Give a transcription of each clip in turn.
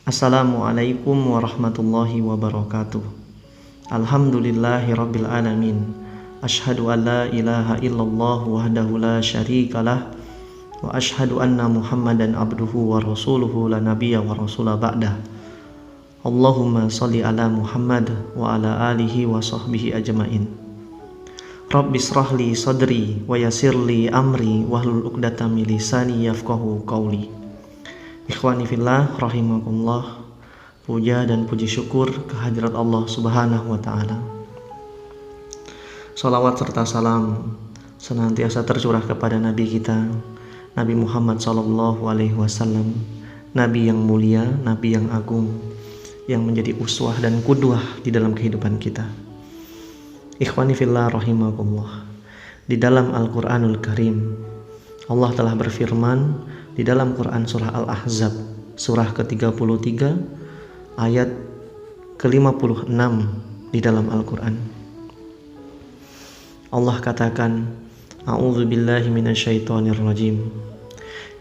Assalamualaikum warahmatullahi wabarakatuh. Alhamdulillahirabbil alamin. Asyhadu an la ilaha illallah wahdahu la syarikalah wa asyhadu anna Muhammadan abduhu wa rasuluhu la nabiyya wa rasula ba'dah. Allahumma shalli ala Muhammad wa ala alihi wa sahbihi ajmain. Rabbi shrahli sadri wa yassirli amri wahlul 'uqdatam min lisani yafqahu qawli. Ikhwani fillah rahimakumullah. Puja dan puji syukur kehadirat Allah Subhanahu wa taala. Shalawat serta salam senantiasa tercurah kepada Nabi kita, Nabi Muhammad sallallahu alaihi wasallam, Nabi yang mulia, Nabi yang agung, yang menjadi uswah dan qudwah di dalam kehidupan kita. Ikhwani fillah rahimakumullah. Di dalam Al-Qur'anul Karim, Allah telah berfirman di dalam Quran surah Al-Ahzab, surah ke-33 ayat ke-56 di dalam Al-Quran. Allah katakan, A'udzu billahi minasyaitonir rajim.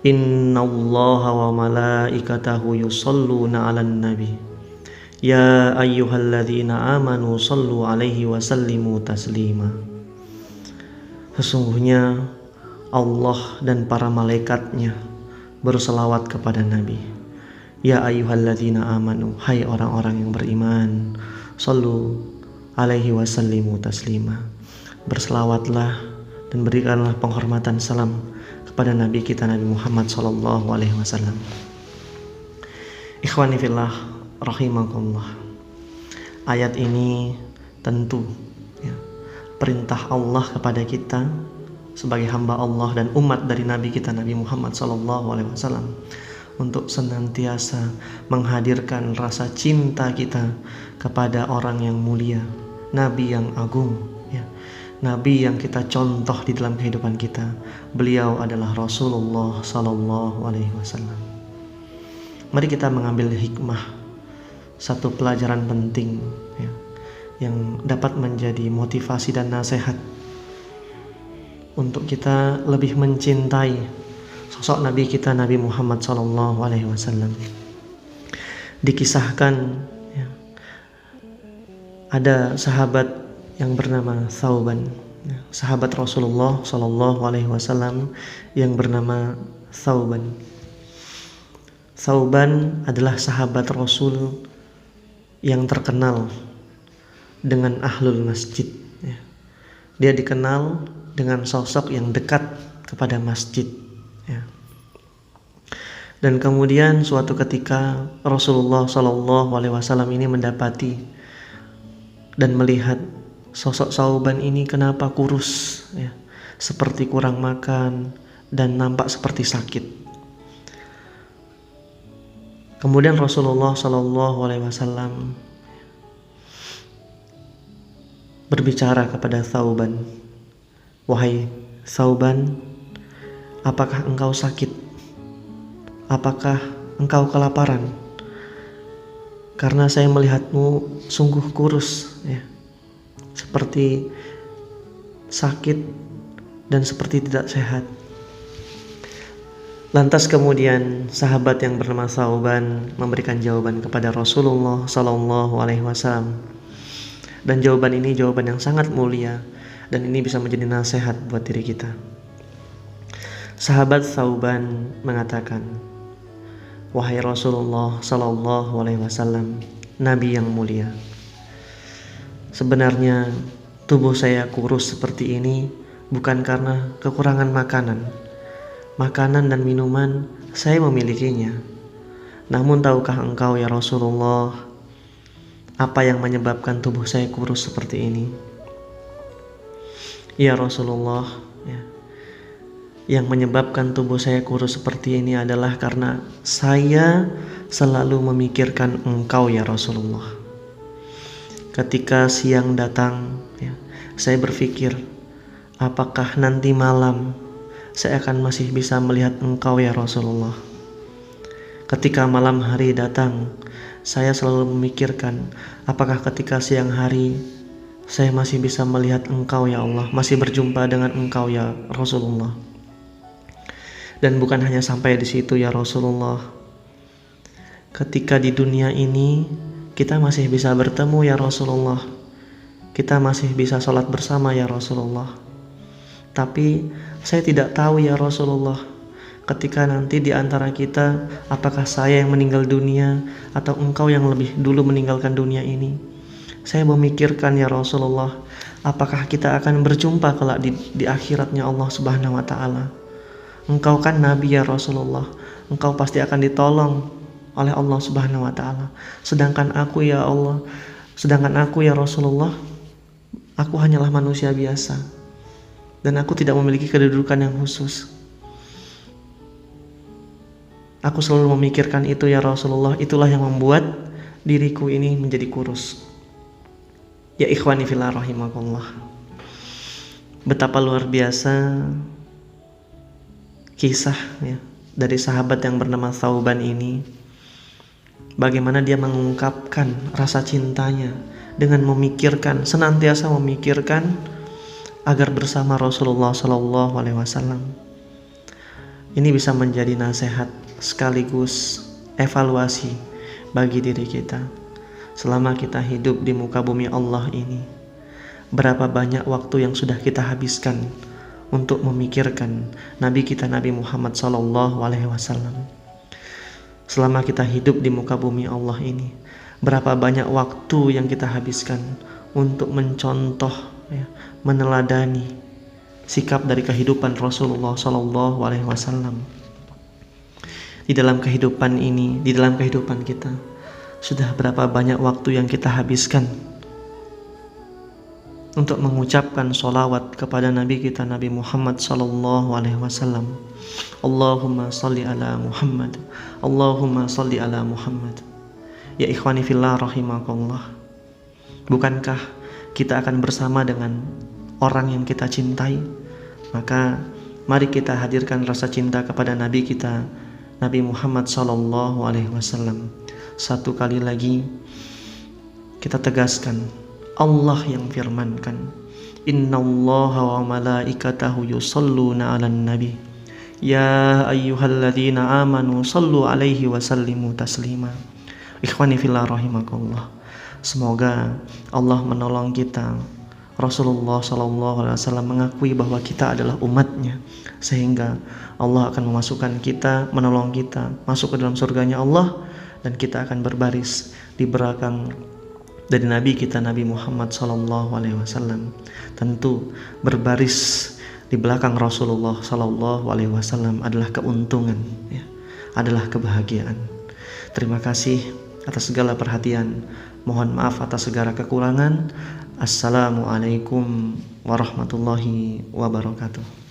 Innallaha wa malaikatahu yusholluna 'alan nabi. Ya ayyuhalladzina amanu shallu 'alaihi wa sallimu taslima. Sesungguhnya Allah dan para malaikatnya berselawat kepada Nabi. Ya ayyuhalladzina amanu, hai orang-orang yang beriman, shallu 'alaihi wa sallimu taslima. Berselawatlah dan berikanlah penghormatan salam kepada Nabi kita, Nabi Muhammad sallallahu alaihi wasallam. Ikhwani fillah rahimakumullah. Ayat ini tentu perintah Allah kepada kita sebagai hamba Allah dan umat dari Nabi kita, Nabi Muhammad sallallahu alaihi wasallam, untuk senantiasa menghadirkan rasa cinta kita kepada orang yang mulia, Nabi yang agung, Nabi yang kita contoh di dalam kehidupan kita. Beliau adalah Rasulullah sallallahu alaihi wasallam. Mari kita mengambil hikmah, satu pelajaran penting yang dapat menjadi motivasi dan nasihat untuk kita lebih mencintai sosok Nabi kita, Nabi Muhammad sallallahu alaihi wasallam. Dikisahkan ada sahabat yang bernama Thauban, sahabat Rasulullah sallallahu alaihi wasallam yang bernama Thauban. Thauban adalah sahabat Rasul yang terkenal dengan ahlul masjid. Dia dikenal dengan sosok yang dekat kepada masjid. Dan kemudian suatu ketika Rasulullah Shallallahu Alaihi Wasallam ini mendapati dan melihat sosok Thauban ini kenapa kurus, seperti kurang makan dan nampak seperti sakit. Kemudian Rasulullah Shallallahu Alaihi Wasallam berbicara kepada Thauban, wahai Thauban, apakah engkau sakit? Apakah engkau kelaparan? Karena saya melihatmu sungguh kurus, seperti sakit dan seperti tidak sehat. Lantas kemudian sahabat yang bernama Thauban memberikan jawaban kepada Rasulullah Sallallahu Alaihi Wasallam, dan jawaban ini jawaban yang sangat mulia. Dan ini bisa menjadi nasihat buat diri kita. Sahabat Thauban mengatakan, wahai Rasulullah sallallahu alaihi wasallam, Nabi yang mulia, sebenarnya tubuh saya kurus seperti ini bukan karena kekurangan makanan. Makanan dan minuman saya memilikinya. Namun tahukah engkau ya Rasulullah, apa yang menyebabkan tubuh saya kurus seperti ini? Ya Rasulullah, yang menyebabkan tubuh saya kurus seperti ini adalah karena saya selalu memikirkan engkau ya Rasulullah. Ketika siang datang, saya berpikir, apakah nanti malam saya akan masih bisa melihat engkau ya Rasulullah. Ketika malam hari datang, saya selalu memikirkan, apakah ketika siang hari saya masih bisa melihat engkau ya Allah, masih berjumpa dengan engkau ya Rasulullah. Dan bukan hanya sampai di situ ya Rasulullah. ketika di dunia ini kita masih bisa bertemu ya Rasulullah, kita masih bisa sholat bersama ya Rasulullah. Tapi saya tidak tahu ya Rasulullah, ketika nanti di antara kita, apakah saya yang meninggal dunia atau engkau yang lebih dulu meninggalkan dunia ini. Saya memikirkan ya Rasulullah, apakah kita akan berjumpa kelak di akhiratnya Allah Subhanahu wa Ta'ala. Engkau kan Nabi ya Rasulullah, engkau pasti akan ditolong oleh Allah Subhanahu wa Ta'ala. Sedangkan aku ya Allah, sedangkan aku ya Rasulullah, aku hanyalah manusia biasa dan aku tidak memiliki kedudukan yang khusus. Aku selalu memikirkan itu ya Rasulullah, itulah yang membuat diriku ini menjadi kurus. Ya ikhwani fillah rahimakumullah. Betapa luar biasa kisah ya dari sahabat yang bernama Thauban ini. Bagaimana dia mengungkapkan rasa cintanya dengan memikirkan, senantiasa memikirkan agar bersama Rasulullah SAW. Ini bisa menjadi nasihat sekaligus evaluasi bagi diri kita. Selama kita hidup di muka bumi Allah ini, berapa banyak waktu yang sudah kita habiskan untuk memikirkan Nabi kita Nabi Muhammad SAW. Selama kita hidup di muka bumi Allah ini, berapa banyak waktu yang kita habiskan untuk mencontoh, ya, meneladani sikap dari kehidupan Rasulullah SAW. Di dalam kehidupan ini, di dalam kehidupan kita, sudah berapa banyak waktu yang kita habiskan untuk mengucapkan sholawat kepada Nabi kita Nabi Muhammad SAW. Allahumma salli ala Muhammad, Allahumma salli ala Muhammad. Ya ikhwani fillah rahimakumullah, bukankah kita akan bersama dengan orang yang kita cintai? Maka mari kita hadirkan rasa cinta kepada Nabi kita Nabi Muhammad SAW. Satu kali lagi kita tegaskan, Allah yang firmankan, Innallaha wa malaikatahu yusalluna 'alan nabi ya ayyuhalladzina amanu sallu 'alaihi wa sallimu taslima. Ikhwani fillah rahimakumullah, semoga Allah menolong kita. Rasulullah SAW mengakui bahwa kita adalah umatnya, sehingga Allah akan memasukkan kita, menolong kita masuk ke dalam surganya Allah, dan kita akan berbaris di belakang dari Nabi kita Nabi Muhammad SAW. Tentu berbaris di belakang Rasulullah SAW adalah keuntungan, ya, adalah kebahagiaan. Terima kasih atas segala perhatian. Mohon maaf atas segala kekurangan. Assalamualaikum warahmatullahi wabarakatuh.